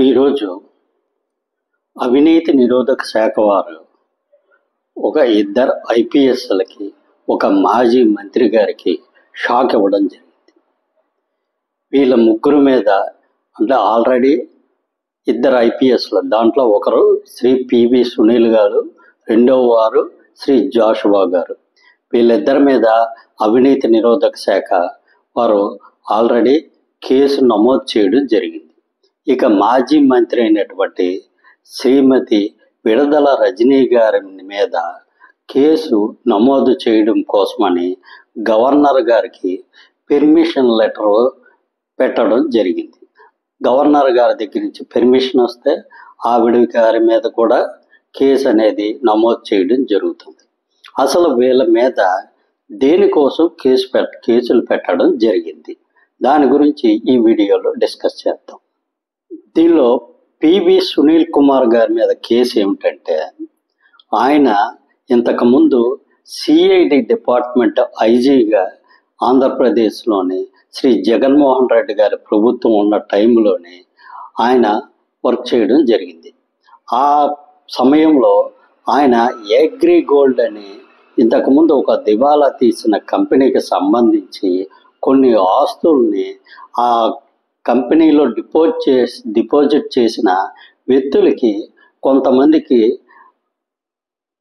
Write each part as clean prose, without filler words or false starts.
ఈరోజు అవినీతి నిరోధక శాఖ వారు ఒక ఇద్దరు ఐపీఎస్లకి ఒక మాజీ మంత్రి గారికి షాక్ ఇవ్వడం జరిగింది. వీళ్ళ ముగ్గురు మీద అంటే ఆల్రెడీ ఇద్దరు ఐపీఎస్లు, దాంట్లో ఒకరు శ్రీ పివి సునీల్ గారు, రెండవ వారు శ్రీ జాషువా గారు. వీళ్ళిద్దరి మీద అవినీతి నిరోధక శాఖ వారు ఆల్రెడీ కేసు నమోదు చేయడం జరిగింది. ఇక మాజీ మంత్రి అయినటువంటి శ్రీమతి విడదల రజనీ గారి మీద కేసు నమోదు చేయడం కోసమని గవర్నర్ గారికి పెర్మిషన్ లెటర్ పెట్టడం జరిగింది. గవర్నర్ గారి దగ్గర నుంచి పెర్మిషన్ వస్తే ఆవిడ గారి మీద కూడా కేసు అనేది నమోదు చేయడం జరుగుతుంది. అసలు వీళ్ళ మీద దేనికోసం కేసులు పెట్టడం జరిగింది, దాని గురించి ఈ వీడియోలో డిస్కస్ చేద్దాం. దీనిలో పివి సునీల్ కుమార్ గారి మీద కేసు ఏమిటంటే, ఆయన ఇంతకుముందు సిఐడి డిపార్ట్మెంట్ ఐజీగా ఆంధ్రప్రదేశ్లోని శ్రీ జగన్మోహన్ రెడ్డి గారి ప్రభుత్వం ఉన్న టైంలోనే ఆయన వర్క్ చేయడం జరిగింది. ఆ సమయంలో ఆయన అగ్రి గోల్డ్ అని ఇంతకుముందు ఒక దివాలా తీసిన కంపెనీకి సంబంధించి కొన్ని ఆస్తుల్ని ఆ కంపెనీలో డిపాజిట్ చేసిన వ్యక్తులకి కొంతమందికి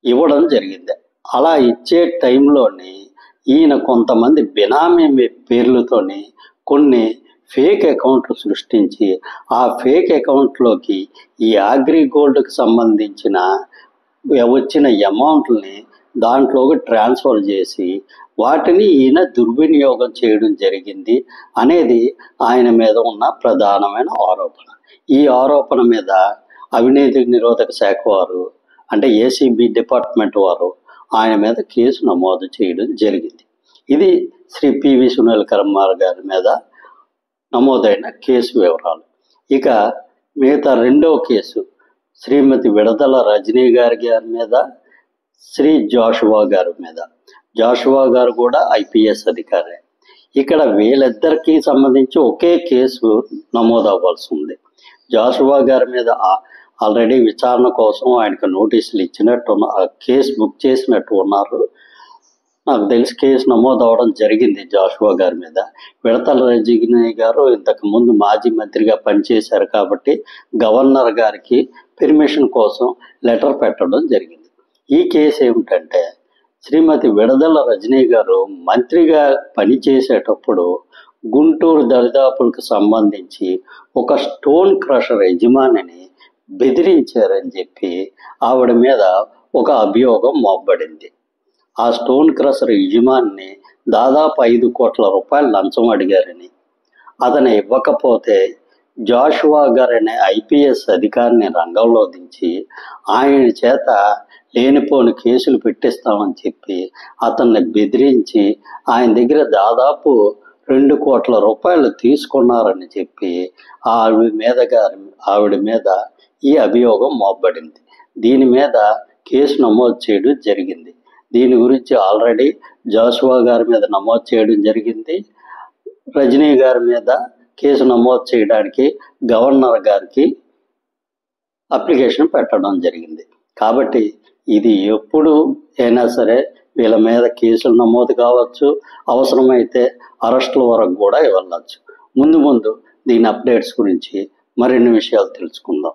ఇవ్వడం జరిగింది. అలా ఇచ్చే టైంలోని ఈయన కొంతమంది బినామీ పేర్లతోని కొన్ని ఫేక్ అకౌంట్లు సృష్టించి ఆ ఫేక్ అకౌంట్లోకి ఈ అగ్రి గోల్డ్కి సంబంధించిన వచ్చిన అమౌంట్ని దాంట్లోకి ట్రాన్స్ఫర్ చేసి వాటిని ఈయన దుర్వినియోగం చేయడం జరిగింది అనేది ఆయన మీద ఉన్న ప్రధానమైన ఆరోపణ. ఈ ఆరోపణ మీద అవినీతి నిరోధక శాఖ వారు అంటే ఏసీబీ డిపార్ట్మెంట్ వారు ఆయన మీద కేసు నమోదు చేయడం జరిగింది. ఇది శ్రీ పివి సునీల్ కుమార్ గారి మీద నమోదైన కేసు వివరాలు. ఇక మిగతా రెండవ కేసు శ్రీమతి విడదల రజనీ గారి మీద, శ్రీ జాషువా గారి మీద. జాషువా గారు కూడా ఐపీఎస్ అధికారే. ఇక్కడ వీళ్ళిద్దరికీ సంబంధించి ఒకే కేసు నమోదు అవ్వాల్సి ఉంది. జాషువా గారి మీద ఆల్రెడీ విచారణ కోసం ఆయనకు నోటీసులు ఇచ్చినట్టు కేసు బుక్ చేసినట్టు ఉన్నారు. నాకు తెలిసి కేసు నమోదు అవ్వడం జరిగింది జాషువా గారి మీద. విడతల రజనీ గారు ఇంతకుముందు మాజీ మంత్రిగా పనిచేశారు కాబట్టి గవర్నర్ గారికి పెర్మిషన్ కోసం లెటర్ పెట్టడం జరిగింది. ఈ కేసు ఏమిటంటే, శ్రీమతి విడదల రజనీ గారు మంత్రిగా పనిచేసేటప్పుడు గుంటూరు దరిదాపులకు సంబంధించి ఒక స్టోన్ క్రషర్ యజమానిని బెదిరించారని చెప్పి ఆవిడ మీద ఒక అభియోగం మోపబడింది. ఆ స్టోన్ క్రషర్ యజమానిని దాదాపు 5 కోట్ల రూపాయలు లంచం అడిగారని, అతను ఇవ్వకపోతే జాషువా గారు అనే ఐపీఎస్ అధికారిని రంగంలో దించి ఆయన చేత లేనిపోని కేసులు పెట్టిస్తామని చెప్పి అతన్ని బెదిరించి ఆయన దగ్గర దాదాపు 2 కోట్ల రూపాయలు తీసుకున్నారని చెప్పి ఆవిడ మీద ఈ అభియోగం మోపబడింది. దీని మీద కేసు నమోదు చేయడం జరిగింది. దీని గురించి ఆల్రెడీ జాషువా గారి మీద నమోదు చేయడం జరిగింది. రజనీ గారి మీద కేసు నమోదు చేయడానికి గవర్నర్ గారికి అప్లికేషన్ పెట్టడం జరిగింది. కాబట్టి ఇది ఎప్పుడు అయినా సరే వీళ్ళ మీద కేసులు నమోదు కావచ్చు, అవసరమైతే అరెస్టుల వరకు కూడా వెళ్ళచ్చు. ముందు దీని అప్డేట్స్ గురించి మరిన్ని విషయాలు తెలుసుకుందాం.